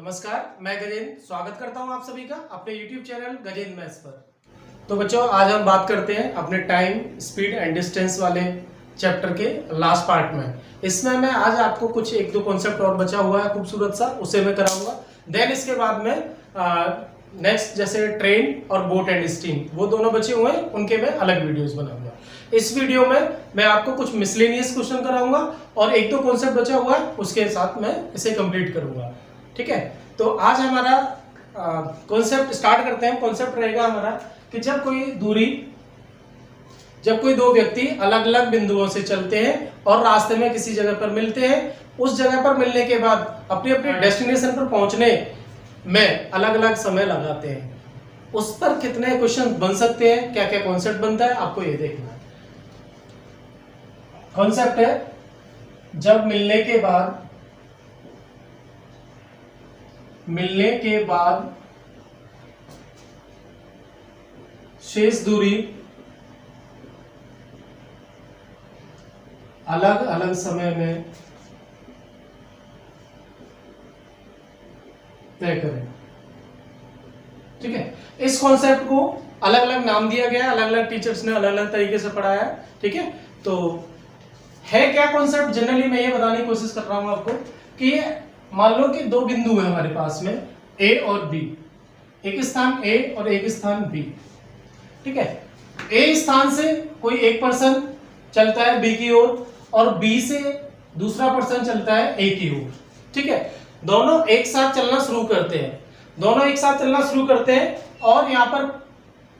नमस्कार, मैं गजेंद्र स्वागत करता हूं आप सभी का अपने YouTube चैनल गजेंद्र मैथ्स पर। तो बच्चों, आज हम बात करते हैं अपने टाइम, स्पीड एंड डिस्टेंस वाले चैप्टर के लास्ट पार्ट में। इसमें मैं आज आपको कुछ एक दो कॉन्सेप्ट और बचा हुआ है खूबसूरत सा, उसे मैं कराऊंगा। देन इसके बाद में नेक्स्ट जैसे ट्रेन और बोट एंड स्टीम, वो दोनों बचे हुए हैं, उनके मैं अलग वीडियोस बनाऊंगा। इस वीडियो में मैं आपको कुछ मिसलेनियस क्वेश्चन कराऊंगा और एक दो कॉन्सेप्ट बचा हुआ है, उसके साथ मैं इसे कंप्लीट करूंगा। ठीक है, तो आज हमारा कॉन्सेप्ट स्टार्ट करते हैं। कॉन्सेप्ट रहेगा हमारा कि जब कोई दो व्यक्ति अलग अलग बिंदुओं से चलते हैं और रास्ते में किसी जगह पर मिलते हैं, उस जगह पर मिलने के बाद अपने अपने डेस्टिनेशन पर पहुंचने में अलग अलग समय लगाते हैं, उस पर कितने क्वेश्चन बन सकते हैं, क्या क्या कॉन्सेप्ट बनता है, आपको ये देखना है। कॉन्सेप्ट है, जब मिलने के बाद शेष दूरी अलग अलग समय में तय करें। ठीक है, इस कॉन्सेप्ट को अलग अलग नाम दिया गया है, अलग अलग टीचर्स ने अलग अलग तरीके से पढ़ाया है। ठीक है, तो है क्या कॉन्सेप्ट, जनरली मैं ये बताने की कोशिश कर रहा हूं आपको कि मान लो कि दो बिंदु है हमारे पास में, ए और बी, एक स्थान ए और एक स्थान बी। ठीक है, ए स्थान से कोई एक पर्सन चलता है बी की ओर और बी से दूसरा पर्सन चलता है ए की ओर। ठीक है, दोनों एक साथ चलना शुरू करते हैं और यहाँ पर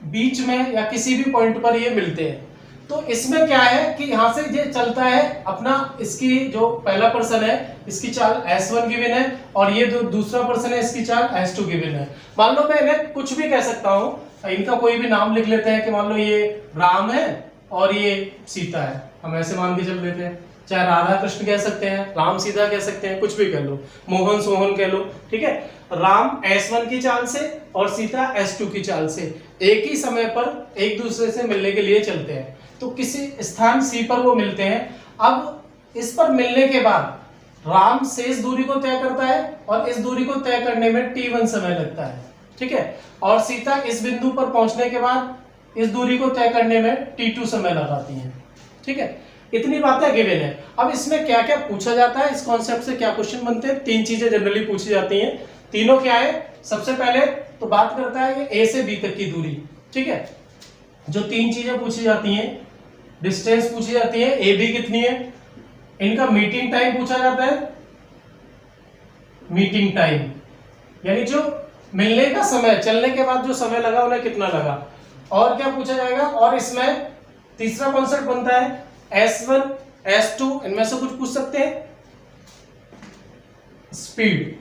बीच में या किसी भी पॉइंट पर ये मिलते हैं। तो इसमें क्या है कि यहां से ये चलता है अपना, इसकी जो पहला पर्सन है इसकी चाल S1 गिवन है और ये जो दूसरा पर्सन है इसकी चाल S2 गिवन है। मान लो मैं इन्हें कुछ भी कह सकता हूं, इनका कोई भी नाम लिख लेते हैं कि मान लो ये राम है और ये सीता है, हम ऐसे मान के चल लेते हैं। चाहे राधा कृष्ण कह सकते हैं, राम सीता कह सकते हैं, कुछ भी कह लो, मोहन सोहन कह लो। ठीक है, राम S1 की चाल से और सीता S2 की चाल से एक ही समय पर एक दूसरे से मिलने के लिए चलते हैं। तो किसी स्थान C पर वो मिलते हैं। अब इस पर मिलने के बाद राम शेष दूरी को तय करता है और इस दूरी को तय करने में T1 समय लगता है। ठीक है, और सीता इस बिंदु पर पहुंचने के बाद इस दूरी को तय करने में T2 समय लगाती है। ठीक है, इतनी बातें गिवन है। अब इसमें क्या क्या पूछा जाता है, इस कॉन्सेप्ट से क्या क्वेश्चन बनते हैं, तीन चीजें जनरली पूछी जाती हैं। तीनों क्या है, सबसे पहले तो बात करता है ए से बी तक की दूरी। ठीक है, जो तीन चीजें पूछी जाती हैं, डिस्टेंस पूछी जाती है, ए बी कितनी है, इनका मीटिंग टाइम पूछा जाता है, मीटिंग टाइम यानी जो मिलने का समय, चलने के बाद जो समय लगा उन्हें कितना लगा, और क्या पूछा जाएगा। और इसमें तीसरा कॉन्सेप्ट बनता है S1 S2, इनमें से कुछ पूछ सकते हैं, स्पीड।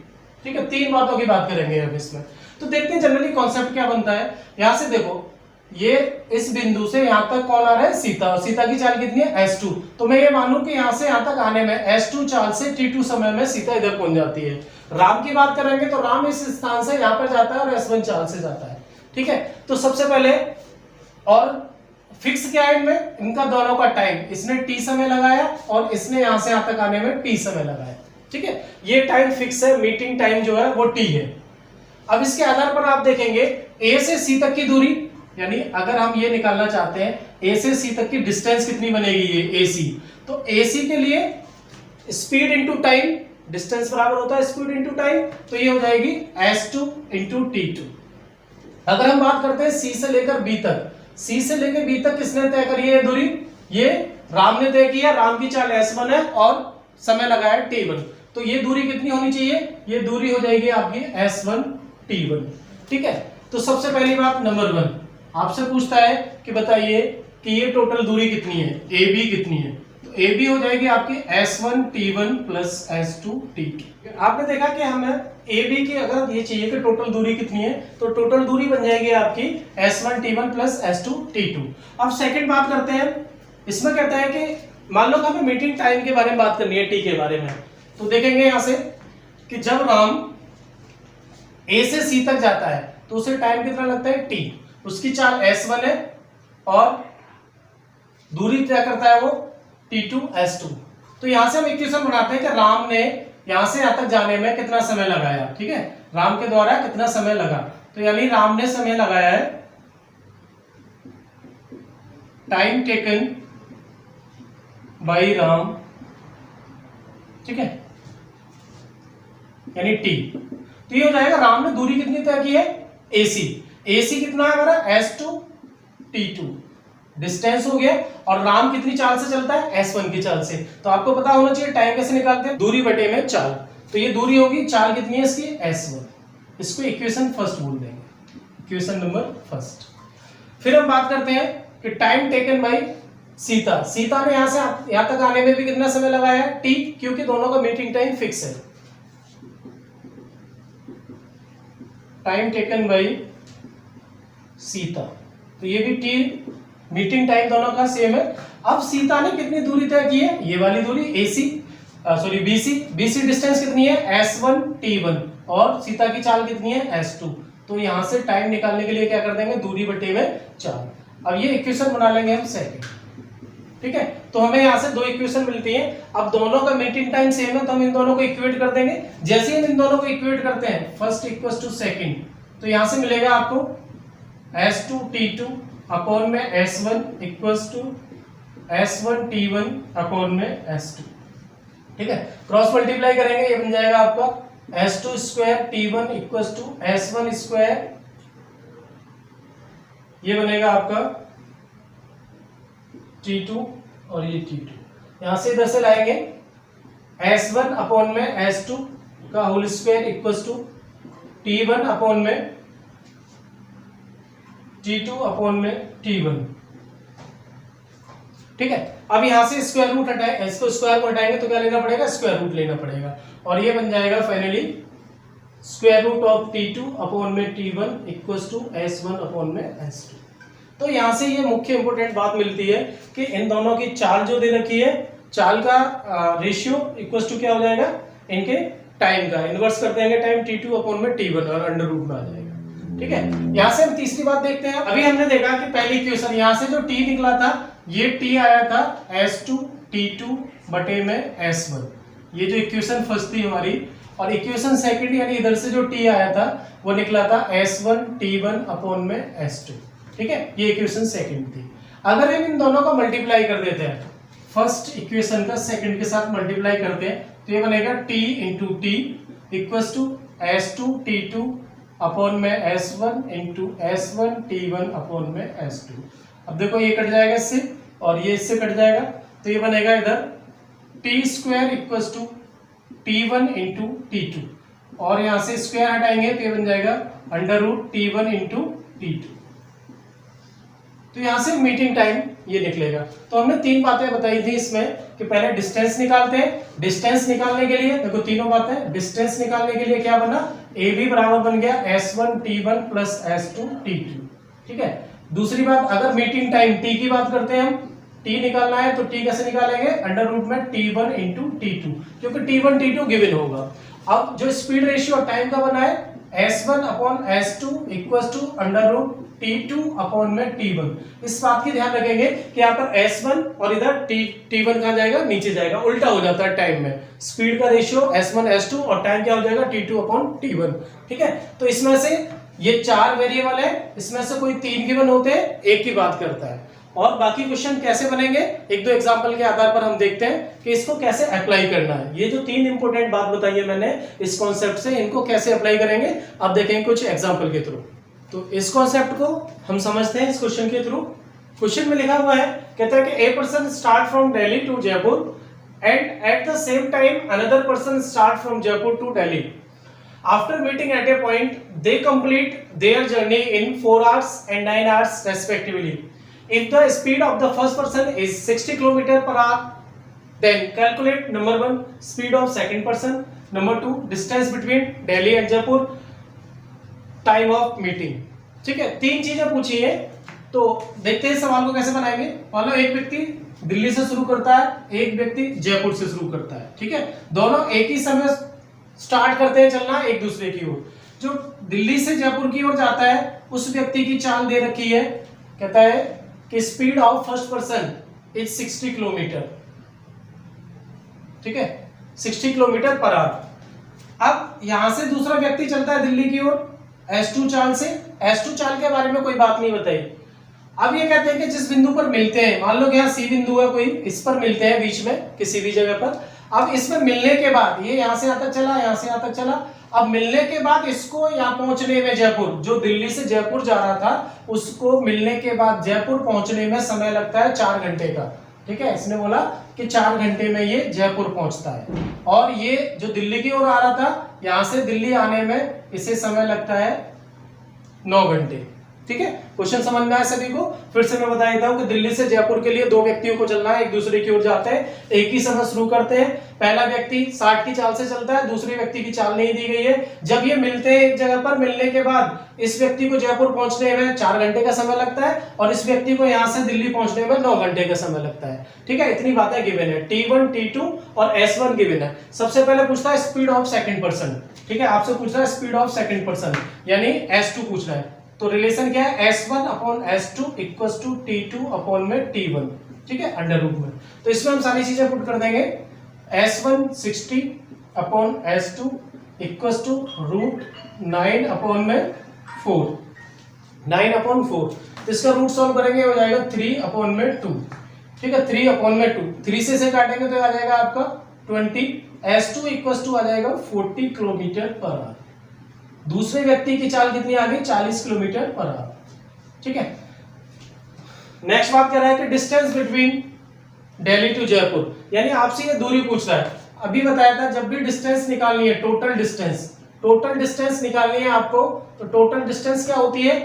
ठीक है, तीन बातों की बात करेंगे अब इसमें। तो देखते हैं जनरली कॉन्सेप्ट क्या बनता है। यहां से देखो, ये इस बिंदु से यहां तक कौन आ रहा है, सीता, और सीता की चाल कितनी है S2। तो मैं ये मानूं कि यहां से यहां तक आने में S2 चाल से T2 समय में सीता इधर पहुंच जाती है। राम की बात करेंगे तो राम इस स्थान से यहां पर जाता है और S1 चाल से जाता है। ठीक है, तो सबसे पहले और फिक्स क्या है इनमें, इनका दोनों का टाइम, इसने T समय लगाया और इसने यहां से यहां तक आने में T समय लगाया। ठीक है, ये टाइम फिक्स है, मीटिंग टाइम जो है वो T है। अब इसके आधार पर आप देखेंगे A से C तक की दूरी, यानी अगर हम ये निकालना चाहते हैं A से C तक की डिस्टेंस कितनी बनेगी, ये AC, तो AC के लिए स्पीड इंटू टाइम, डिस्टेंस बराबर होता है स्पीड इंटू टाइम, तो ये हो जाएगी S2 इंटू T2। अगर हम बात करते हैं C से लेकर B तक, C से लेकर B तक किसने तय करी है दूरी, ये राम ने तय किया, राम की चाल S1 है और समय लगाया T1, तो ये दूरी कितनी होनी चाहिए, ये दूरी हो जाएगी आपकी S1 T1। ठीक है, तो सबसे पहली बात नंबर 1 आपसे पूछता है कि बताइए कि ये टोटल दूरी कितनी है, AB कितनी है, तो AB हो जाएगी आपकी S1 T1 plus S2 T2। आपने देखा कि हमें AB की अगर ये चाहिए कि टोटल दूरी कितनी है, तो टोटल दूरी बन जाएगी आपकी S1 T1 plus S2 T2। अब सेकंड बात करते हैं, इसमें कहता है कि मान लो हमें मीटिंग टाइम के बारे में बात करनी है, T के बारे में, तो देखेंगे यहां से कि जब राम A से C तक जाता है तो उसे टाइम कितना लगता है, T, उसकी चाल S1 है और दूरी तय करता है वो T2 S2। तो यहां से हम इक्वेशन बनाते हैं कि राम ने यहां से यहां तक जाने में कितना समय लगाया, ठीक है, राम के द्वारा कितना समय लगा, तो यानी राम ने समय लगाया है, टाइम टेकन बाय राम, ठीक है, यानी टी। तो ये हो जाएगा राम ने दूरी कितनी तय की है, AC। AC कितना है हमारा, S2 T2 डिस्टेंस हो गया, और राम कितनी चाल से चलता है, S1 की चाल से। तो आपको पता होना चाहिए टाइम कैसे निकालते हैं, दूरी बटे में चाल। तो ये दूरी होगी, चाल कितनी है इसकी, S1। इसको इक्वेशन फर्स्ट बोल देंगे, इक्वेशन नंबर फर्स्ट। फिर हम बात करते हैं कि time taken by Sita. Sita ने यहां से यहां तक आने में भी कितना समय लगाया है, T, क्योंकि दोनों का मीटिंग टाइम फिक्स है। टाइम टेकन बाय सीता, तो ये भी T, मीटिंग टाइम दोनों का सेम है। अब सीता ने कितनी दूरी तय की है, ये वाली दूरी BC डिस्टेंस कितनी है, S1 T1, और सीता की चाल कितनी है, S2। तो यहां से टाइम निकालने के लिए क्या कर देंगे, दूरी बटे में चाल। अब ये इक्वेशन बना लेंगे हम सेकंड, ठीक है। तो हमें यहां से दो इक्वेशन मिलती है। अब दोनों का मीटिंग टाइम सेम है, तो हम इन दोनों को इक्वेट कर देंगे। जैसे ही हम इन दोनों को इक्वेट करते हैं, फर्स्ट इक्वल्स टू सेकंड, तो यहां से मिलेगा आपको S2 T2 अपॉन में S1 equals to S1 T1 upon में S2, ठीक है। क्रॉस मल्टीप्लाई करेंगे, ये बन जाएगा आपका S2 square T1 equals to S1 square, ये बनेगा आपका T2 और ये T2। यहां से इधर से लाएंगे S1 अपॉन में S2 का whole square equals to T1 upon में T2 अपॉन में T1, ठीक है। अब यहां से स्क्वायर रूट हटाए, इसको स्क्वायर को हटाएंगे तो क्या लेना पड़ेगा, स्क्वायर रूट लेना पड़ेगा, और ये बन जाएगा finally square root of T2 upon में T1 equals to S1 upon में S2। तो यहां से ये मुख्य इंपोर्टेंट बात मिलती है कि इन दोनों की चाल जो दे रखी है, चाल का रेशियो इक्वल्स टू क्या हो जाएगा, इनके टाइम का इनवर्स कर देंगे, टाइम T2 अपॉन में T1 और अंडर रूट में आ जाएगा, ठीक है। यहां से हम तीसरी बात देखते हैं। अभी हमने देखा कि पहली इक्वेशन यहां से जो T निकला था, ये T आया था S2 T2 बटे में S1, ये जो इक्वेशन फर्स्ट थी हमारी, और इक्वेशन सेकंड यानी इधर से जो T आया था वो निकला था S1 T1 अपॉन में S2, ठीक है। ये इक्वेशन सेकंड थी। अगर हम इन दोनों का मल्टीप्लाई कर देते हैं, फर्स्ट इक्वेशन का सेकंड के साथ मल्टीप्लाई करते हैं, तो ये बनेगा T into T equals to S2 T2 upon में S1 into S1 T1 upon में S2। अब देखो ये कट जाएगा इससे, और ये इससे कट जाएगा, तो ये बनेगा इधर T square equals to T1 into T2, और यहां से स्क्वायर हटाएंगे तो ये बन जाएगा under root T1 into T2। तो यहां से मीटिंग टाइम ये निकलेगा। तो हमने तीन बातें बताई थी इसमें कि पहले डिस्टेंस निकालते हैं। डिस्टेंस निकालने के लिए देखो तीनों बातें, डिस्टेंस निकालने के लिए क्या बना, AB बराबर बन गया S1 T1 plus S2 T2, ठीक है। दूसरी बात, अगर मीटिंग टाइम T की बात करते हैं हम, T निकालना है तो T कैसे निकालेंगे, अंडर रूट में T1 इंटू T2, क्योंकि T1 T2 गिवन होगा। अब जो स्पीड रेशियो टाइम का बना है S1 upon S2 equals to under root T2 upon में T1। इस बात की ध्यान रखेंगे कि यहाँ पर S1 और इधर T1 कहाँ जाएगा, नीचे जाएगा, उल्टा हो जाता है टाइम में। स्पीड का रेशियो S1 S2 और टाइम क्या हो जाएगा T2 अपॉन T1, ठीक है। तो इसमें से ये चार वेरिएबल है, इसमें से कोई तीन गिवन होते हैं, एक की बात करता है, और बाकी क्वेश्चन कैसे बनेंगे एक दो एग्जांपल के आधार पर हम देखते हैं कि इसको कैसे अप्लाई करना है। ये जो तीन इंपॉर्टेंट बात बताई है मैंने इस कॉन्सेप्ट से, इनको कैसे अप्लाई करेंगे अब देखेंगे कुछ एग्जांपल के थ्रू। तो इस कॉन्सेप्ट को हम समझते हैं इस क्वेश्चन के थ्रू। क्वेश्चन में लिखा हुआ है, कहता है कि a person start from Delhi to Jaipur and at the same time another person start from Jaipur to Delhi. After meeting at a point, they complete their journey in 4 hours and 9 hours respectively. If the speed of the first person is 60 km per hour, then calculate number 1 speed of second person, number 2 distance between Delhi and Jaipur, time of meeting। ठीक है, तीन चीजें पूछी है, तो देखते हैं सवाल को कैसे बनाएंगे। मान लो एक व्यक्ति दिल्ली से शुरू करता है, एक व्यक्ति जयपुर से शुरू करता है, ठीक है। दोनों एक ही समय स्टार्ट करते हैं चलना एक दूसरे की ओर। जो दिल्ली से जयपुर की ओर जाता है उस व्यक्ति की चाल दे रखी है, कहता है कि speed of first person is 60 kilometre, ठीक है। 60 किलोमीटर पर आवर। अब यहां से दूसरा व्यक्ति चलता है दिल्ली की ओर S2 चाल से। S2 चाल के बारे में कोई बात नहीं बताई। अब ये कहते हैं कि जिस बिंदु पर मिलते हैं, मान लो कि यहाँ C बिंदु है कोई, इस पर मिलते हैं बीच में किसी भी जगह पर। अब इसमें मिलने के बाद ये यहां से यहाँ तक चला, यहां से यहाँ तक चला। अब मिलने के बाद इसको यहाँ पहुंचने में, जयपुर, जो दिल्ली से जयपुर जा रहा था, उसको मिलने के बाद जयपुर पहुंचने में समय लगता है 4 घंटे का। ठीक है, इसने बोला कि 4 घंटे में ये जयपुर पहुंचता है। और ये जो दिल्ली की ओर आ रहा था, यहां से दिल्ली आने में इसे समय लगता है 9 घंटे। ठीक है, क्वेश्चन समझ में आया सभी को? फिर से मैं बता देता हूं कि दिल्ली से जयपुर के लिए 2 व्यक्तियों को चलना है, एक दूसरे की ओर जाते हैं, एक ही समय शुरू करते हैं। पहला व्यक्ति 60 की चाल से चलता है, दूसरे व्यक्ति की चाल नहीं दी गई है। जब ये मिलते हैं एक जगह पर, मिलने के बाद इस व्यक्ति को जयपुर पहुंचने में 4 घंटे का समय लगता है और इस व्यक्ति को यहां से दिल्ली पहुंचने में 9 घंटे का समय लगता है। ठीक है, इतनी बातें गिवन है। T1, T2 और S1 गिवन है। सबसे पहले पूछता है स्पीड ऑफ सेकंड पर्सन। ठीक है, आपसे पूछ रहा है स्पीड ऑफ सेकंड पर्सन, यानी S2 पूछ रहा है। तो रिलेशन क्या है? S1 upon S2 equals to T2 upon में T1। ठीक है, अंडर रूट में। तो इसमें हम सारी चीजें पुट कर देंगे। S1 60 upon S2 equals to root 9 upon में 4, 9 अपॉन 4। तो इसका रूट सॉल्व करेंगे, हो जाएगा 3 अपॉन में 2। ठीक है, 3 अपॉन में 2, 3 से काटेंगे तो आ जाएगा आपका 20। S2 इक्वल्स टू आ जाएगा 40 किलोमीटर पर आवर। दूसरे व्यक्ति की चाल कितनी आ गई? 40 किलोमीटर पर आवर। ठीक है, नेक्स्ट बात कर रहा है कि distance between Delhi to Jaipur, यानी आपसे ये दूरी पूछ रहा है। अभी बताया था जब भी डिस्टेंस निकालनी है, टोटल डिस्टेंस निकालनी है आपको, तो टोटल डिस्टेंस क्या होती है?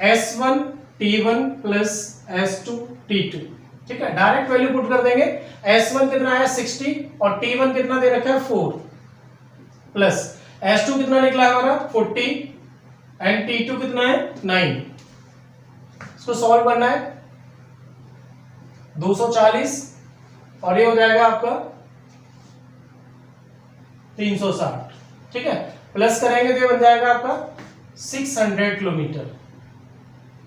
S1 T1 plus S2 T2। ठीक है, डायरेक्ट वैल्यू पुट कर देंगे। S1 कितना है? 60 और T1 कितना दे रखा है? 4 प्लस S2 कितना निकला है हमारा? 40 एंड T2 कितना है? 9। इसको सॉल्व करना है। 240 और ये हो जाएगा आपका 360। ठीक है, प्लस करेंगे तो ये बन जाएगा आपका 600 किलोमीटर।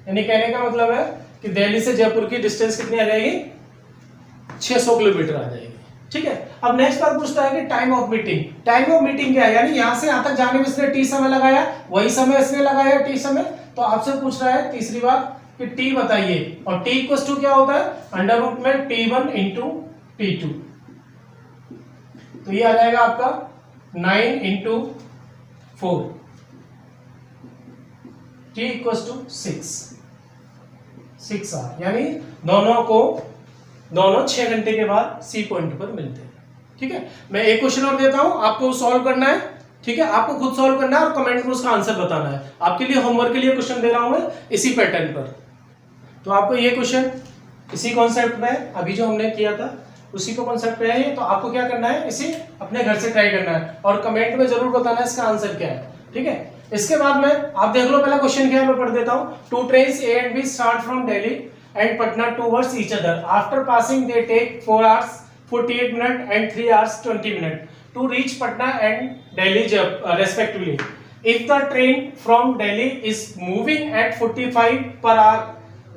यानी कहने का मतलब है कि दिल्ली से जयपुर की डिस्टेंस कितनी आ जाएगी? 600 किलोमीटर आ जाएगी। ठीक है, अब नेक्स्ट बात पूछता है कि time of meeting. Time of meeting क्या है? यानी यहां से यहां तक जाने में इसने T समय लगाया, वही समय इसने लगाया T समय। तो आपसे पूछ रहा है तीसरी बात कि T बताइए, और T इक्वल्स टू क्या होता है? अंडर रूट में T1 इंटू T2। तो ये आ जाएगा आपका 9 into 4, T equals to 6 hour. यानी दोनों 6 घंटे के बाद C पॉइंट पर मिलते हैं। ठीक है, मैं एक क्वेश्चन और देता हूं, आपको सॉल्व करना है। ठीक है, आपको खुद सॉल्व करना है और कमेंट में उसका आंसर बताना है। आपके लिए होमवर्क के लिए क्वेश्चन दे रहा हूं मैं इसी पैटर्न पर। तो आपको ये क्वेश्चन इसी कॉन्सेप्ट में, अभी जो हमने किया था उसी को कॉन्सेप्ट पे है ये। तो आपको क्या करना है? इसे अपने घर से ट्राई करना है और कमेंट में जरूर बताना है इसका आंसर क्या है। ठीक है, इसके बाद में आप देख लो पहला क्वेश्चन क्या है, मैं पढ़ देता हूं। 2 trains A and B start from Delhi and Patna towards each other. After passing, they take 4 hours 48 minutes and 3 hours 20 minutes to reach Patna and Delhi respectively. If the train from Delhi is moving at 45 per hour,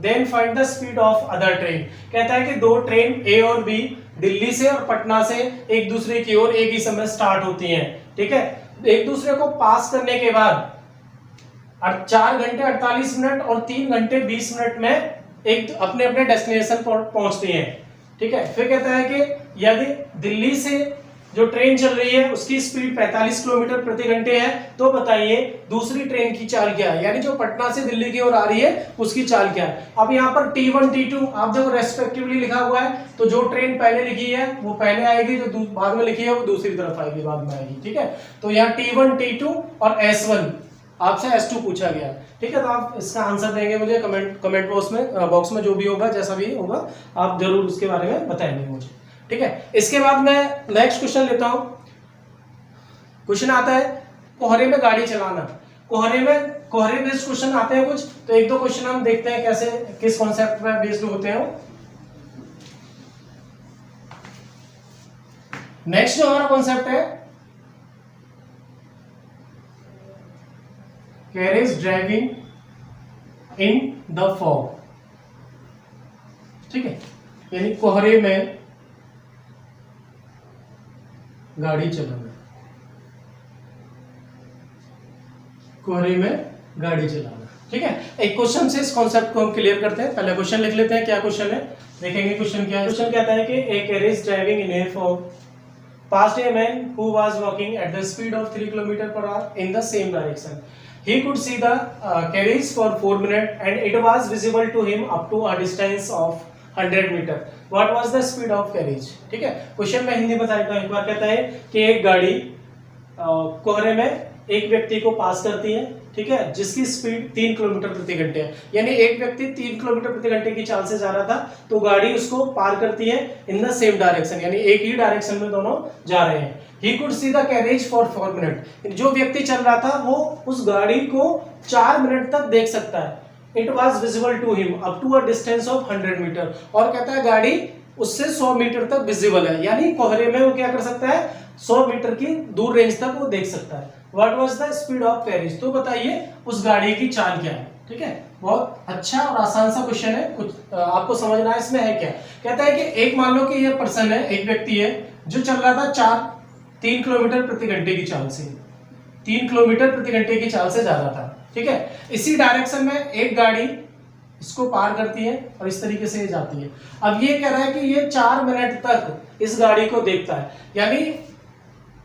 then find the speed of other train. कहता है कि 2 train A और B Delhi से और पटना से एक दूसरे की ओर एक ही समय स्टार्ट होती हैं। ठीक है, एक दूसरे को पास करने के बाद 4 घंटे 48 मिनट और 3 घंटे 20 मिनट में एक अपने अपने डेस्टिनेशन पर पहुंचती हैं। ठीक है, फिर कहता है कि यदि दिल्ली से जो ट्रेन चल रही है उसकी स्पीड 45 किलोमीटर प्रति घंटे है, तो बताइए दूसरी ट्रेन की चाल क्या है? यानी जो पटना से दिल्ली की ओर आ रही है उसकी चाल क्या है? अब यहाँ पर T1 T2 आप देखो रेस्पेक्टिवली लिखा हुआ है, तो जो ट्रेन पहले लिखी है वो पहले आएगी, जो बाद में लिखी है वो दूसरी तरफ आएगी, बाद में आएगी। ठीक है, तो यहाँ T1 T2 और S1, आपसे S2 पूछा गया। ठीक है, तो आप इसका आंसर देंगे मुझे कमेंट बॉक्स में जो भी होगा, जैसा भी होगा आप जरूर उसके बारे में बताएंगे मुझे। ठीक है, इसके बाद मैं नेक्स्ट क्वेश्चन लेता हूं। क्वेश्चन आता है कोहरे में गाड़ी चलाना। कोहरे बेस्ड क्वेश्चन आते हैं कुछ, तो एक दो क्वेश्चन हम देखते हैं कैसे, किस कॉन्सेप्ट पे बेस्ड होते हैं। नेक्स्ट जो हमारा कॉन्सेप्ट है carriage driving in the fog. ठीक है, यानी कोहरे में गाड़ी चलाना, कोहरे में गाड़ी चलाना। ठीक है, एक क्वेश्चन से इस कॉन्सेप्ट को हम क्लियर करते हैं। पहले क्वेश्चन लिख लेते हैं, क्या क्वेश्चन है देखेंगे। क्वेश्चन क्या है? क्वेश्चन कहता है कि a carriage driving in a fog passed a man who was walking at the speed of 3 km/h in the same direction. He could see the carriage for 4 minutes and it was visible to him up to a distance of 100 meter. What was the speed of carriage? ठीक है, question में हिंदी बताएगा एक बार। कहता है कि एक गाड़ी कोहरे में एक व्यक्ति को पास करती है, ठीक है, जिसकी स्पीड 3 किलोमीटर प्रति घंटे है। यानी एक व्यक्ति 3 किलोमीटर प्रति घंटे की चाल से जा रहा था, तो गाड़ी उसको पार करती है इन द सेम डायरेक्शन, यानी एक ही डायरेक्शन में दोनों जा रहे हैं। He could see the carriage for 4 minutes. जो व्यक्ति चल रहा था वो उस गाड़ी को 4 मिनट तक देख सकता है। It was visible to him up to a distance of 100 meter. और कहता है गाड़ी उससे 100 मीटर तक विजिबल है, यानी कोहरे में वो क्या कर सकता है, 100 मीटर की दूर रेंज तक वो देख सकता है। What was the speed of carriage? तो बताइए उस गाड़ी की चाल क्या है। ठीक है, बहुत अच्छा और आसान सा क्वेश्चन है, कुछ आपको समझना है इसमें है क्या। कहता है कि एक मान लो कि ये पर्सन है, एक व्यक्ति है जो चल रहा था 3 किलोमीटर प्रति घंटे की चाल से, 3 किलोमीटर प्रति घंटे की चाल से जा रहा था। ठीक है, इसी डायरेक्शन में एक गाड़ी इसको पार करती है और इस तरीके से जाती है। अब ये कह रहा है कि ये 4 मिनट तक इस गाड़ी को देखता है, यानी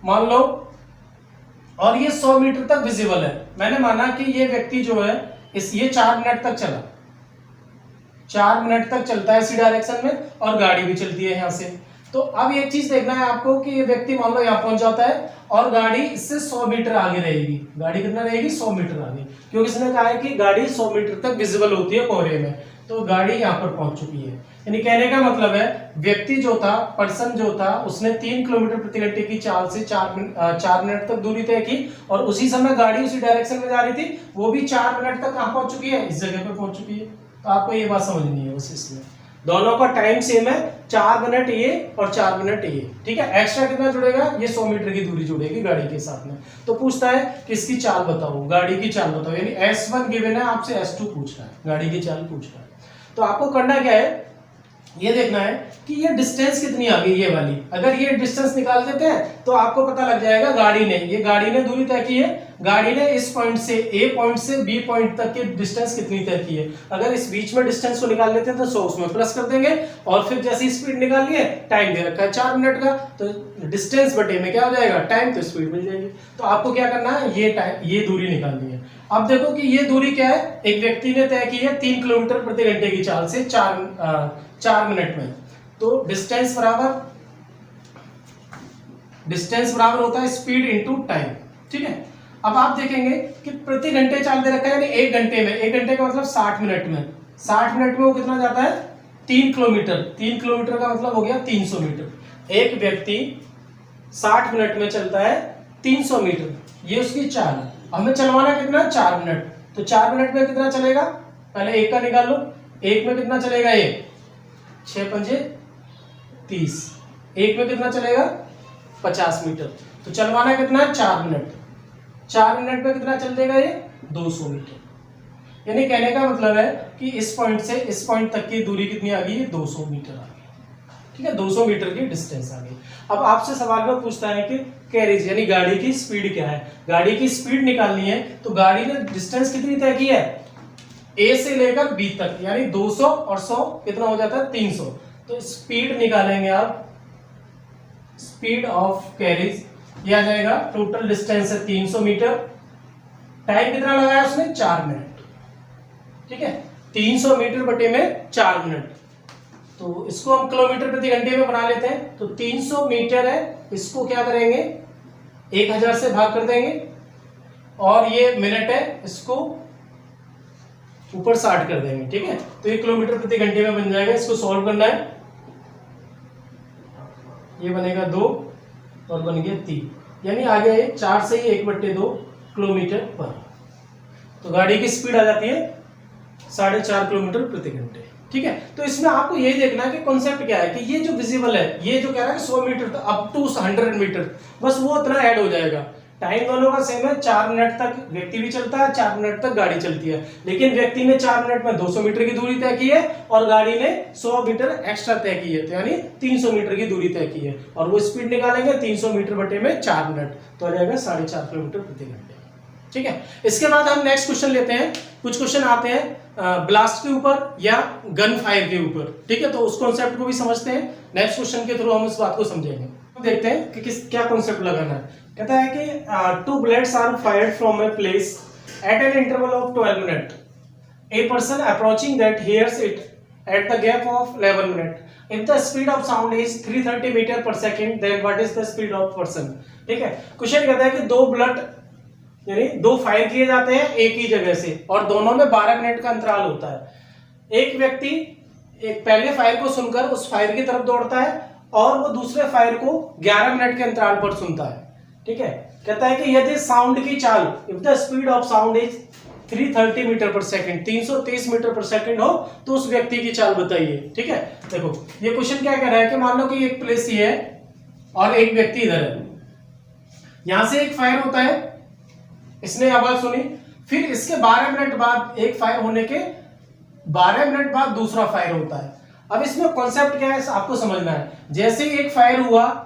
मान लो, और ये 100 मीटर तक विजिबल है। मैंने माना कि ये व्यक्ति जो है ये 4 मिनट तक चला, 4 मिनट तक चलता है इसी डायरेक्शन में और गाड़ी भी चलती है यहाँ से। तो अब एक चीज देखना है आपको कि ये व्यक्ति मान लो यहाँ पहुंच जाता है और गाड़ी इससे 100 मीटर आगे रहेगी। गाड़ी कितना रहेगी, 100 मीटर आगे, क्योंकि इसने कहा है कि गाड़ी 100 मीटर तक विजिबल होती है कोहरे में। तो गाड़ी यहाँ पर पहुंच चुकी है, यानी कहने का मतलब है व्यक्ति जो था, पर्सन जो था, उसने 3 किलोमीटर प्रति घंटे की चाल से 4 मिनट तक दूरी तय की और उसी समय गाड़ी उसी डायरेक्शन में जा रही थी, वो भी 4 मिनट तक कहाँ पहुंच चुकी है, इस जगह पर पहुंच चुकी है। तो आपको ये बात समझनी है बस, इसमें दोनों का टाइम सेम है, 4 मिनट ये और 4 मिनट ये। ठीक है, एक्स्ट्रा कितना जुड़ेगा, ये 100 मीटर की दूरी जुड़ेगी गाड़ी के साथ में। तो पूछता है कि इसकी चाल बताओ, गाड़ी की चाल बताओ, यानी S1 गिवन है, आपसे S2 पूछ रहा है, गाड़ी की चाल पूछ रहा है। तो आपको करना क्या है, ये देखना है कि ये डिस्टेंस कितनी आ गई, ये वाली। अगर ये डिस्टेंस निकाल देते हैं तो आपको पता लग जाएगा गाड़ी ने दूरी तय की है, गाड़ी ने इस पॉइंट से A पॉइंट से B पॉइंट तक की डिस्टेंस कितनी तय की है। अगर इस बीच में डिस्टेंस को निकाल लेते हैं तो 100 उसमें प्लस कर देंगे और फिर जैसी स्पीड निकाल लिए, टाइम दे रखा है 4 मिनट का, तो डिस्टेंस बटे में क्या हो जाएगा, टाइम, तो स्पीड मिल जाएगी। तो आपको क्या करना है, ये दूरी निकालनी है। अब देखो कि ये दूरी क्या है, एक व्यक्ति ने तय की है 3 किलोमीटर प्रति घंटे की चाल से 4 मिनट में। तो डिस्टेंस बराबर होता है स्पीड इंटू टाइम। ठीक है, अब आप देखेंगे कि प्रति घंटे चाल दे रखा है, यानी 1 घंटे में, 1 घंटे का मतलब 60 मिनट में, 60 मिनट में वो कितना जाता है, 3 किलोमीटर। 3 किलोमीटर का मतलब हो गया 300 मीटर। एक व्यक्ति 60 मिनट में चलता है 300 मीटर, ये उसकी चाल है। हमें चलवाना कितना, 4 मिनट। तो 4 मिनट में कितना चलेगा, पहले 1 का निकाल लो, 1 में कितना चलेगा, 6 पंजे 30, 1 में कितना चलेगा, 50 मीटर। तो चलवाना कितना है, 4 मिनट। 4 मिनट में कितना चल देगा, ये 200 मीटर। यानी कहने का मतलब है कि इस पॉइंट से इस पॉइंट तक की दूरी कितनी आ गई, 200 मीटर आ गई। ठीक है, 200 मीटर की डिस्टेंस आ गई। अब आपसे सवाल में पूछता है कि कैरेज यानी गाड़ी की स्पीड क्या है। गाड़ी की स्पीड निकालनी है, तो गाड़ी ने डिस्टेंस कितनी तय की है, A से लेकर B तक, यानी 200 और 100 कितना हो जाता है, 300। तो स्पीड निकालेंगे आप, स्पीड ऑफ कैरेज, ये आ जाएगा, टोटल डिस्टेंस है 300 मीटर, टाइम कितना लगाया उसने, 4 मिनट। ठीक है, 300 मीटर बटे में 4 मिनट, तो इसको हम किलोमीटर प्रति घंटे में बना लेते हैं। तो 300 मीटर है, इसको क्या करेंगे, 1000 से भाग कर देंगे, और ये मिनट है, इसको ऊपर 60 कर देंगे। ठीक है, तो ये किलोमीटर प्रति घंटे में बन जाएगा। इसको सॉल्व करना है, ये बनेगा 2 और बन गया 3, यानी आ गया ये 4 से ही 1/2 किलोमीटर पर। तो गाड़ी की स्पीड आ जाती है 4.5 किलोमीटर प्रति घंटे। ठीक है, तो इसमें आपको यही देखना है कि कॉन्सेप्ट क्या है, कि ये जो विजिबल है, ये जो कह रहा है 100 मीटर अप टू 100 मीटर, बस वो इतना ऐड हो जाएगा। टाइम दोनों का सेम है, 4 मिनट तक व्यक्ति भी चलता है, 4 मिनट तक गाड़ी चलती है, लेकिन व्यक्ति ने 4 मिनट में 200 मीटर की दूरी तय की है और गाड़ी ने 100 मीटर एक्स्ट्रा तय की है, तो यानी 300 मीटर की दूरी तय की है, और वो स्पीड निकालेंगे 300 मीटर बटे में 4 मिनट, तो आ जाएगा 4.5 किलोमीटर प्रति घंटे। ठीक है, इसके बाद हम नेक्स्ट क्वेश्चन लेते हैं। कुछ क्वेश्चन आते हैं ब्लास्ट के ऊपर या गन फायर के ऊपर। ठीक है, तो उस कॉन्सेप्ट को भी समझते हैं, नेक्स्ट क्वेश्चन के थ्रू हम इस बात को समझेंगे। देखते हैं कि क्या कॉन्सेप्ट लगाना है। कहता है कि 2 bullets are fired from a place at an interval of 12 minutes. A person approaching that hears it at the gap of 11 minutes. If the speed of sound is 330 meter per second, then what is the speed of person? ठीक है, question कहता है कि 2 bullet यानी 2 fire किए जाते हैं एक ही जगह से और दोनों में 12 मिनट का अंतराल होता है। एक व्यक्ति एक पहले फायर को सुनकर उस फायर की तरफ दौड़ता है और वो दूसरे फायर को 11 मिनट के अंतराल पर सुनता है। ठीक है, कहता है कि यदि साउंड की चाल, if the speed of sound is 330 metre per second, 330 metre per second हो, तो उस व्यक्ति की चाल बताइए। ठीक है, देखो ये क्वेश्चन क्या कह रहा है कि मान लो कि एक प्लेस ये है और एक व्यक्ति इधर है, यहां से एक फायर होता है, इसने आवाज सुनी, फिर इसके 12 मिनट बाद एक फायर होने के 12 मिनट बाद दूसरा फायर होता है। अब इसमें कॉन्सेप्ट क्या है आपको समझना है। जैसे ही एक फायर हुआ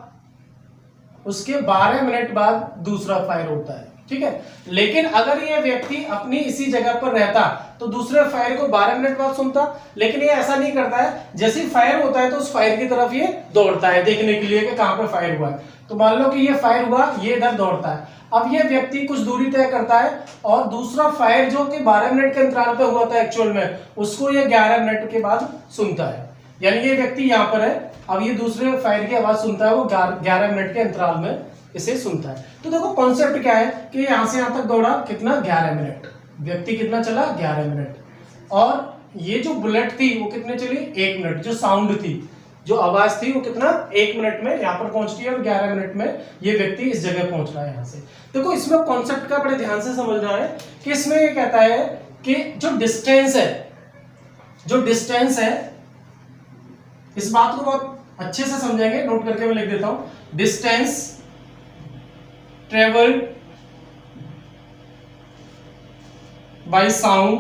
उसके 12 मिनट बाद दूसरा फायर होता है। ठीक है, लेकिन अगर ये व्यक्ति अपनी इसी जगह पर रहता तो दूसरे फायर को 12 मिनट बाद सुनता, लेकिन ये ऐसा नहीं करता है। जैसे ही फायर होता है तो उस फायर की तरफ ये दौड़ता है देखने के लिए कि कहां पर फायर हुआ है। तो मान लो कि ये फायर हुआ, ये इधर दौड़ता है, अब ये व्यक्ति कुछ दूरी तय करता है और दूसरा फायर जो कि 12 मिनट के अंतराल पे हुआ था एक्चुअल में, उसको ये 11 मिनट के बाद सुनता है। यानी ये व्यक्ति यहाँ पर है, अब ये दूसरे फायर की आवाज सुनता है, वो 11 मिनट के अंतराल में इसे सुनता है। तो देखो कॉन्सेप्ट क्या है कि यहां से यहां तक दौड़ा कितना, 11 मिनट, व्यक्ति कितना चला, 11 मिनट, और ये जो बुलेट थी वो कितने चली, 1 मिनट, जो साउंड थी, जो आवाज थी वो कितना, 1 मिनट में यहाँ पर पहुंचती है और 11 मिनट में ये व्यक्ति इस जगह पहुंच रहा है यहाँ से। देखो इसमें कॉन्सेप्ट का बड़े ध्यान से समझना है कि इसमें ये कहता है कि जो डिस्टेंस है, इस बात को बहुत अच्छे से समझेंगे, नोट करके मैं लिख देता हूं। Distance travelled by sound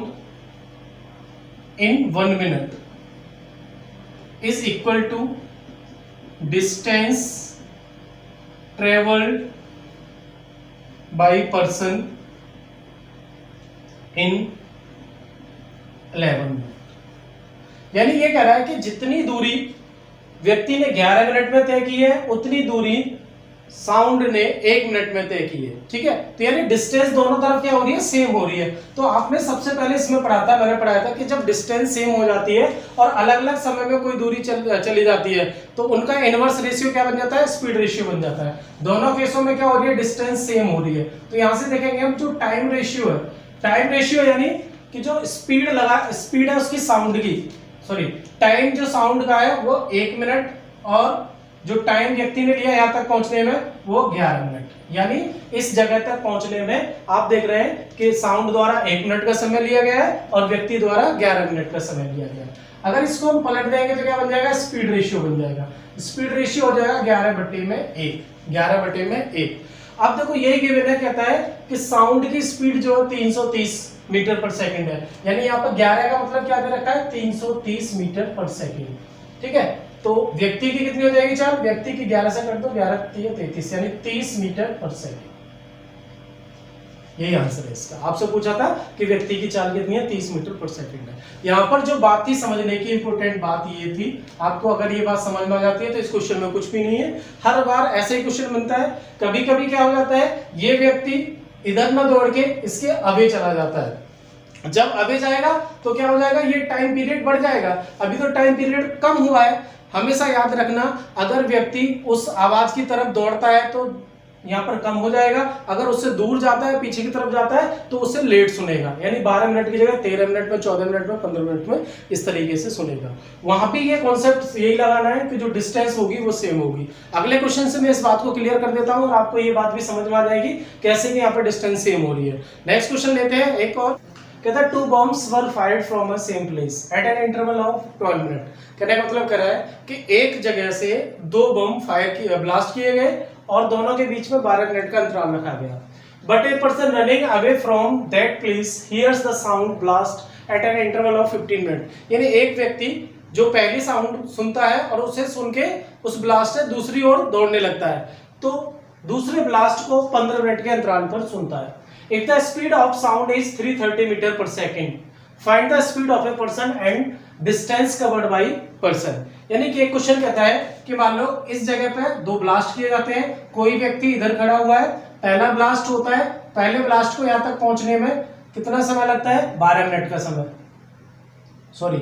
in 1 minute is equal to distance traveled by person in 11 minute. यानी ये कह रहा है कि जितनी दूरी व्यक्ति ने 11 मिनट में तय की है उतनी दूरी साउंड ने 1 मिनट में तय की है। ठीक है, तो यानी डिस्टेंस दोनों तरफ क्या हो रही है, सेम हो रही है। तो आपने सबसे पहले इसमें पढ़ा था, मैंने पढ़ाया था कि जब डिस्टेंस सेम हो जाती है और अलग अलग समय में कोई दूरी चली जाती है तो उनका इनवर्स रेशियो क्या बन जाता है, स्पीड रेशियो बन जाता है। दोनों केसों में क्या हो रही है, डिस्टेंस सेम हो रही है। तो यहां से देखेंगे हम जो टाइम रेशियो है, टाइम रेशियो यानी कि जो स्पीड है उसकी साउंड की, सॉरी टाइम जो साउंड का है वो 1 मिनट और जो टाइम व्यक्ति ने लिया यहां तक पहुंचने में वो 11 मिनट। यानी इस जगह तक पहुंचने में आप देख रहे हैं कि साउंड द्वारा 1 मिनट का समय लिया गया है और व्यक्ति द्वारा 11 मिनट का समय लिया गया है। अगर इसको हम पलट देंगे तो क्या बन जाएगा, स्पीड रेशियो बन जाएगा। स्पीड रेशियो हो जाएगा 11/1। अब देखो यही गिवन है, कहता है कि साउंड की स्पीड जो 330 मीटर पर सेकेंड है, यानी यहाँ पर 11 का मतलब क्या दे रखा है, 330 मीटर पर सेकेंड। ठीक है, तो व्यक्ति की कितनी हो जाएगी चाल, व्यक्ति की 11 से कर दो, 11 33 यानी 30 मीटर पर सेकेंड। यही आंसर है इसका। आपसे पूछा था कि व्यक्ति की चाल कितनी है, 30 मीटर पर सेकेंड है। यहाँ पर जो बात थी समझने की, इंपोर्टेंट बात ये थी, आपको अगर ये बात समझ में आ जाती है तो इस क्वेश्चन में कुछ भी नहीं है। हर बार ऐसे ही क्वेश्चन बनता है। कभी कभी क्या हो जाता है, ये व्यक्ति इधर न दौड़ के इसके आगे चला जाता है। जब आगे जाएगा तो क्या हो जाएगा, ये टाइम पीरियड बढ़ जाएगा। अभी तो टाइम पीरियड कम हुआ है। हमेशा याद रखना, अगर व्यक्ति उस आवाज की तरफ दौड़ता है तो यहाँ पर कम हो जाएगा, अगर उससे दूर जाता है, पीछे की तरफ जाता है तो उससे लेट सुनेगा। यानी 12 मिनट की जगह 13 मिनट में, 14 मिनट में, 15 मिनट में इस तरीके से सुनेगा। वहां पे ये कॉन्सेप्ट यही लगाना है कि जो डिस्टेंस होगी वो सेम होगी। अगले क्वेश्चन से मैं इस बात को क्लियर कर देता हूं और आपको ये बात भी समझ में आ जाएगी कैसे कि यहाँ पर डिस्टेंस सेम हो रही है। नेक्स्ट क्वेश्चन लेते हैं एक और। कहता है 2 bombs were fired from a same place at an interval of 12 minute. कहने का मतलब कह रहा है कि एक जगह से 2 बम ब्लास्ट किए गए और दोनों के बीच में 12 मिनट का अंतराल रखा गया। But a person running away from that place hears the sound blast at an interval of 15 minute. यानी एक व्यक्ति जो पहली साउंड सुनता है और उसे सुन के उस ब्लास्ट से दूसरी ओर दौड़ने लगता है, तो दूसरे ब्लास्ट को 15 मिनट के अंतराल पर सुनता है। If the speed of sound is 330 metre per second, find the speed of a person and distance covered by person. यानी कि एक क्वेश्चन कहता है कि मान लो इस जगह पे 2 ब्लास्ट किए जाते हैं, कोई व्यक्ति इधर खड़ा हुआ है, पहला ब्लास्ट होता है, पहले ब्लास्ट को यहां तक पहुंचने में कितना समय लगता है? 12 मिनट का समय। सॉरी,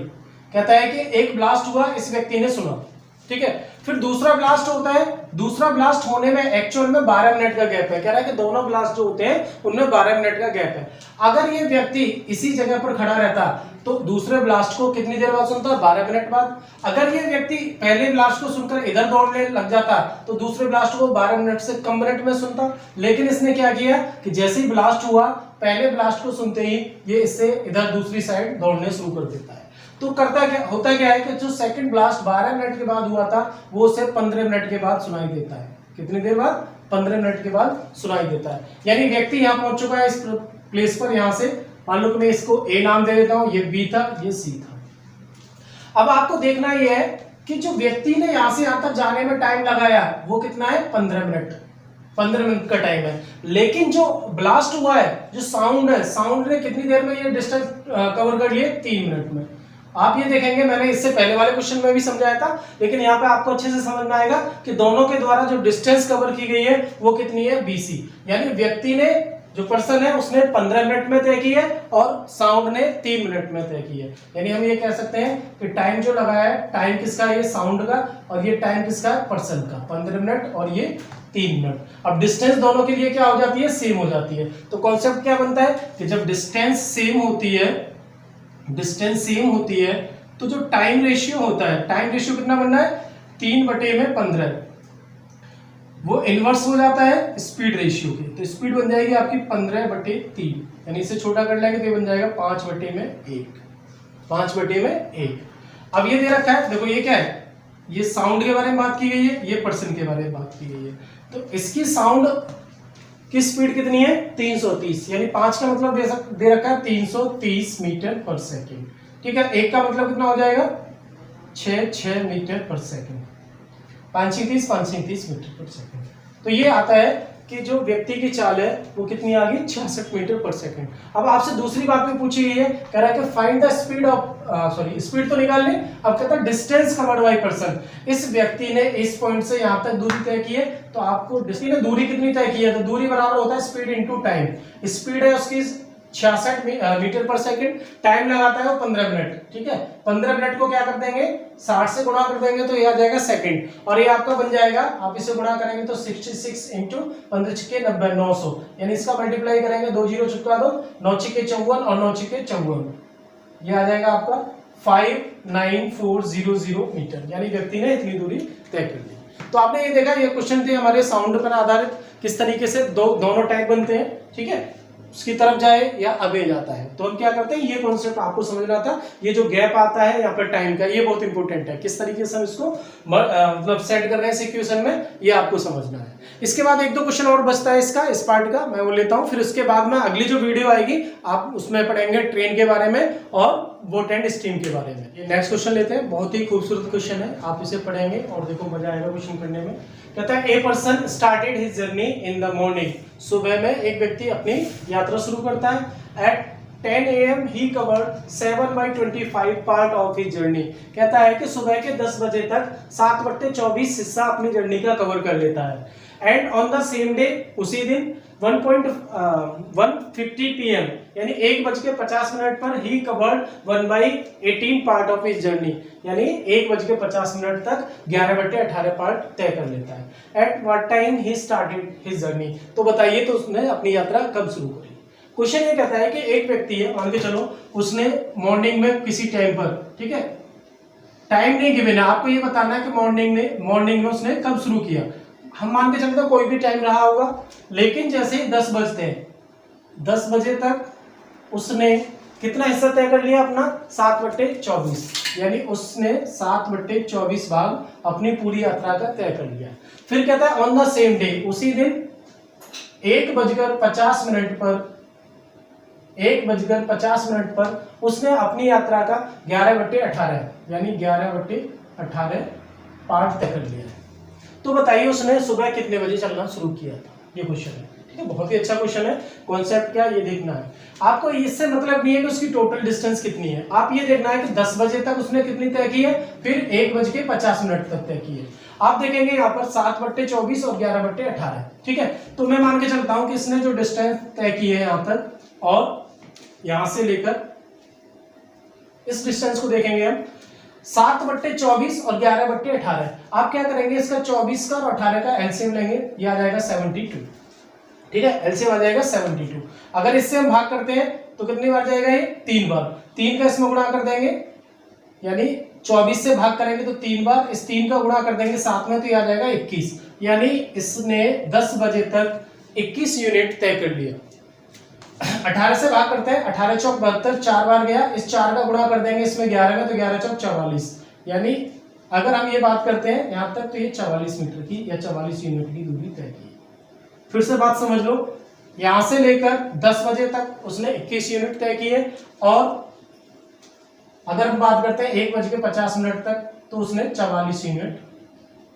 कहता है कि एक ब्लास्ट हुआ, इस व्यक्ति ने सुना, ठीक है। फिर दूसरा ब्लास्ट होता है, दूसरा ब्लास्ट होने में एक्चुअल में 12 मिनट का गैप है। कह रहा है कि दोनों ब्लास्ट जो होते हैं उनमें 12 मिनट का गैप है। अगर ये व्यक्ति इसी जगह पर खड़ा रहता तो दूसरे ब्लास्ट को कितनी देर बाद सुनता? 12 मिनट बाद। अगर ये व्यक्ति पहले ब्लास्ट को सुनकर इधर दौड़ने लग जाता तो दूसरे ब्लास्ट को 12 मिनट से कम मिनट में सुनता। लेकिन इसने क्या किया कि जैसे ही ब्लास्ट हुआ, पहले ब्लास्ट को सुनते ही ये इससे इधर दूसरी साइड दौड़ने शुरू कर देता है। तो करता क्या होता क्या है कि जो सेकंड ब्लास्ट 12 मिनट के बाद हुआ था वो उसे 15 मिनट के बाद सुनाई देता है। कितनी देर बाद? 15 मिनट के बाद सुनाई देता है। यानी व्यक्ति यहाँ पहुंच चुका है इस प्लेस पर। यहां से मान लो कि मैं इसको ए नाम दे देता हूं, ये बी था, ये सी था। अब आपको देखना यह है कि जो व्यक्ति ने यहां से यहां तक जाने में टाइम लगाया वो कितना है? 15 मिनट। 15 मिनट का टाइम है। लेकिन जो ब्लास्ट हुआ है, जो साउंड है, साउंड ने कितनी देर में ये डिस्टेंस कवर कर लिए? 3 मिनट में। आप ये देखेंगे, मैंने इससे पहले वाले क्वेश्चन में भी समझाया था, लेकिन यहाँ पे आपको अच्छे से समझ में आएगा कि दोनों के द्वारा जो डिस्टेंस कवर की गई है वो कितनी है? BC। यानी व्यक्ति ने, जो पर्सन है, उसने 15 मिनट में तय की है और साउंड ने 3 मिनट में तय की है। यानी हम ये कह सकते हैं कि टाइम जो लगा है, टाइम किसका? ये साउंड का, और ये टाइम किसका? पर्सन का। 15 मिनट और ये 3 मिनट। अब डिस्टेंस दोनों के लिए क्या हो जाती है? सेम हो जाती है। तो कॉन्सेप्ट क्या बनता है कि जब डिस्टेंस सेम होती है, डिस्टेंस सेम होती है, तो जो टाइम रेशियो होता है, टाइम रेशियो कितना बनना है? 3/15। वो इनवर्स हो जाता है स्पीड रेशियो के। तो स्पीड बन जाएगी आपकी 15/3, यानी इसे छोटा कर लेंगे तो ये बन जाएगा 5/1। 5/1। अब ये दे रखा है, देखो ये क्या है? ये साउंड के बारे में बात की गई है, ये पर्सन के बारे में बात की गई है। तो इसकी साउंड की स्पीड कितनी है? 330। यानी 5 का मतलब दे रखा है 330 मीटर पर सेकेंड, ठीक है। 1 का मतलब कितना हो जाएगा? 6 metre per second. 5-30 metre per second. तो ये आता है कि जो व्यक्ति की चाल है वो कितनी आ गई? 66 मीटर पर सेकेंड। अब आपसे दूसरी बात भी पूछी गई है, कह रहा है कि find the speed of, sorry speed तो निकाल लें, अब कहता है डिस्टेंस कवर्ड बाय पर्सन। इस व्यक्ति ने इस पॉइंट से यहां तक दूरी तय की है, तो आपको ने दूरी कितनी तय की है? तो दूरी बराबर होता है स्पीड इंटू टाइम। स्पीड है उसकी 66 मीटर पर सेकंड, टाइम लगाता है वो 15 मिनट, ठीक है। 15 मिनट को क्या कर देंगे? 60 से गुणा कर देंगे तो ये आ जाएगा सेकंड, और ये आपका बन जाएगा, आप इसे गुणा करेंगे तो 66 इंटू 15×6 90, 900। यानी इसका मल्टीप्लाई करेंगे, 2 जीरो चुका दो, 9×6 54 और 9×6 54, ये आ जाएगा आपका 59400 मीटर। यानी व्यक्ति ने इतनी दूरी तय कर ली। तो आपने ये देखा, ये क्वेश्चन थे हमारे साउंड पर आधारित, किस तरीके से दोनों टाइप बनते हैं, ठीक है। उसकी तरफ जाए या अबे जाता है, तो हम क्या करते हैं, ये कॉन्सेप्ट आपको समझना था। ये जो गैप आता है यहाँ पर टाइम का, ये बहुत इंपॉर्टेंट है। किस तरीके से हम इसको मतलब सेट कर रहे हैं इस इक्वेशन में, ये आपको समझना है। इसके बाद 1-2 क्वेश्चन और बचता है इसका, इस पार्ट का मैं वो लेता हूँ। फिर उसके बाद में अगली जो वीडियो आएगी आप उसमें पढ़ेंगे ट्रेन के बारे में और बोट एंड स्टीम के बारे में। ये नेक्स्ट क्वेश्चन लेते हैं, बहुत ही खूबसूरत क्वेश्चन है, आप इसे पढ़ेंगे और देखो मजा आएगा क्वेश्चन पढ़ने में। कहता है a person started his journey in the morning. सुबह में एक व्यक्ति अपनी यात्रा शुरू करता है। At 10 AM he covered 7/25 part of his journey. कहता है कि सुबह के 10 बजे तक 7/24 हिस्सा अपनी जर्नी का कवर कर लेता है। And on the same day, उसी दिन 1:50 PM यानी 1:50 पर ही covered 1/18 part of his journey, यानी 1:50 तक 11/18 पार्ट तय कर लेता है। At what time he started his journey. तो बताइए, तो उसने अपनी यात्रा कब शुरू करी। क्वेश्चन ये कहता है कि एक व्यक्ति है, मान के चलो उसने मॉर्निंग में किसी टाइम पर, ठीक है, टाइम नहीं गिवन है, आपको ये बताना है कि मॉर्निंग में उसने कब शुरू किया। हम मान के चलते कोई भी टाइम रहा होगा, लेकिन जैसे ही 10 बजते हैं, 10 बजे तक उसने कितना हिस्सा तय कर लिया अपना 7/24, यानी उसने 7/24 भाग अपनी पूरी यात्रा का तय कर लिया। फिर कहता है ऑन द सेम डे, उसी दिन 1:50 पर उसने अपनी यात्रा का 11/18 यानी 11/18 पार्ट तय कर लिया है। तो बताइए उसने सुबह कितने बजे चलना शुरू किया था, ये क्वेश्चन है। ठीक है, बहुत ही अच्छा क्वेश्चन है। कॉन्सेप्ट क्या ये देखना है आपको, इससे मतलब नहीं है कि उसकी टोटल डिस्टेंस कितनी है, आप ये देखना है कि 10 बजे तक उसने कितनी तय की है, फिर 1:50 तक तय की है। आप देखेंगे यहाँ पर 7/24 और 11/18। ठीक है, तो मैं मान के चलता हूं कि इसने जो डिस्टेंस तय की है यहाँ तक और यहां से लेकर इस डिस्टेंस को देखेंगे हम 7/24 और 11/18। आप क्या करेंगे, इसका 24 का और 18 का एलसीएम लेंगे, ये आ जाएगा 72। ठीक है, एलसीएम आ जाएगा 72। अगर इससे हम भाग करते हैं तो कितनी बार जाएगा ये, 3 बार। 3 का इसमें गुणा कर देंगे, यानी 24 से भाग करेंगे तो 3 बार, इस 3 का गुणा कर देंगे 7 में तो ये आ जाएगा 21, यानी इसने 10 बजे तक 21 यूनिट तय कर लिया। 18 से भाग करते हैं, 18 चौक 72, 4 बार गया, इस 4 का गुणा कर देंगे इसमें 11 में तो 11 चौक 44, यानी अगर हम ये बात करते हैं यहां तक तो ये 44 मीटर की या 44 यूनिट की दूरी तय की। फिर से बात समझ लो, यहां से लेकर 10 बजे तक उसने 21 यूनिट तय की है, और अगर हम बात करते हैं 1:50 तक तो उसने 44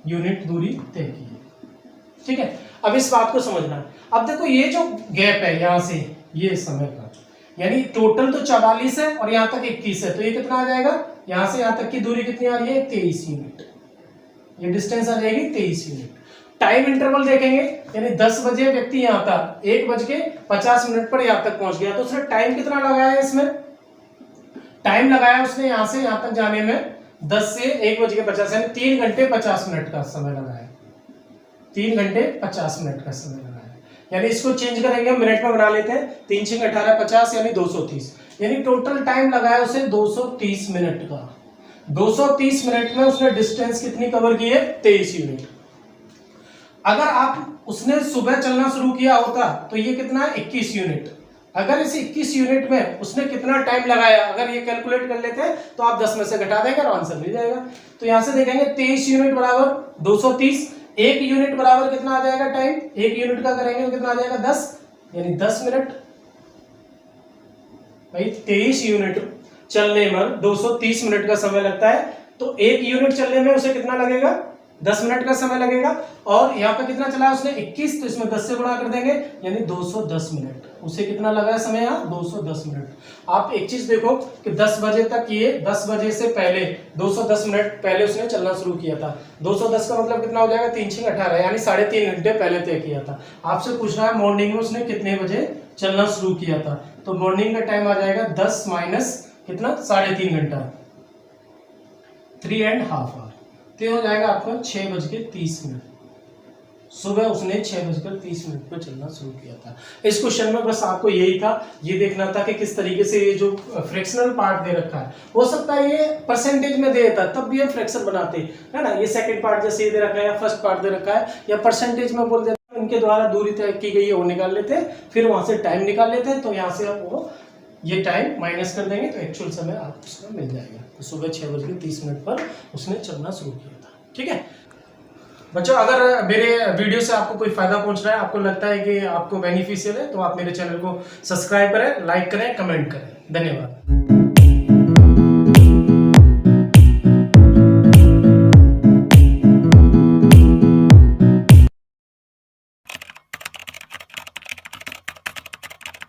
यूनिट दूरी तय की है। ठीक है, अब इस बात को समझना है। अब देखो ये जो गैप है यहां से ये समय का, यानी टोटल तो 44 है और यहां तक 21 है, तो ये कितना आ जाएगा, यहां से यहां तक की दूरी कितनी आ रही है, 23 यूनिट। ये डिस्टेंस आ जाएगी 23 यूनिट। टाइम इंटरवल देखेंगे, यानी 10 बजे व्यक्ति यहां था, 1:50 पर यहां तक पहुंच गया, तो उसने टाइम कितना लगाया इसमें, टाइम लगाया उसने यहां से यहां तक जाने में 10 से 1:50 यानी 3 घंटे 50 मिनट का समय लगाया। 3 घंटे 50 मिनट का समय लगाया, यानी इसको चेंज करेंगे हम मिनट में बना लेते हैं, 3 × 18 50 यानी 230, यानी टोटल टाइम लगाया उसे 230 मिनट का। 230 मिनट में उसने डिस्टेंस कितनी कवर की है, 23 यूनिट। अगर आप उसने सुबह चलना शुरू किया होता तो ये कितना है, 21 यूनिट। अगर इस 21 यूनिट में उसने कितना टाइम लगाया, अगर ये कैलकुलेट कर लेते हैं तो आप 10 में से घटा देंगे और आंसर मिल जाएगा। तो यहां से देखेंगे 23 यूनिट बराबर 230, 1 यूनिट बराबर कितना आ जाएगा टाइम, 1 यूनिट का करेंगे तो कितना आ जाएगा 10, यानी 10 मिनट। भाई 23 यूनिट चलने में 230 मिनट का समय लगता है, तो 1 यूनिट चलने में उसे कितना लगेगा, 10 मिनट का समय लगेगा। और यहाँ पे कितना चला उसने 21, तो इसमें 10 से गुणा कर देंगे, यानी 210 मिनट। उसे कितना लगा समय यहाँ, 210 मिनट। आप एक चीज देखो कि 10 बजे तक ये 10 बजे से पहले 210 मिनट पहले उसने चलना शुरू किया था। 210 का मतलब कितना हो जाएगा, 3 × 18 यानी 3.5 घंटे पहले तय किया था। आपसे पूछ रहा है मॉर्निंग में उसने कितने बजे चलना शुरू किया था, तो मॉर्निंग का टाइम आ जाएगा 10 माइनस कितना, 3.5 घंटा, 3.5 आवर, तो हो जाएगा आपका 6:30। सुबह उसने 6:30 पर चलना शुरू किया था। इस क्वेश्चन में बस आपको यही था, ये देखना था कि किस तरीके से ये जो फ्रैक्शनल पार्ट दे रखा है, हो सकता है ये परसेंटेज में दे देता तब भी हम फ्रैक्शन बनाते है ना। ये सेकंड पार्ट जैसे ये दे रखा है या फर्स्ट पार्ट दे रखा है या परसेंटेज में बोल देते हैं, उनके द्वारा दूरी तय की गई है वो निकाल लेते हैं, फिर वहां से टाइम निकाल लेते हैं, तो यहाँ से आप वो ये टाइम माइनस कर देंगे तो एक्चुअल समय आपको उसका मिल जाएगा। तो सुबह 6:30 पर उसने चलना शुरू किया था। ठीक है बच्चों, अगर मेरे वीडियो से आपको कोई फायदा पहुंच रहा है, आपको लगता है कि आपको बेनिफिशियल है, तो आप मेरे चैनल को सब्सक्राइब करें, लाइक करें, कमेंट करें। धन्यवाद।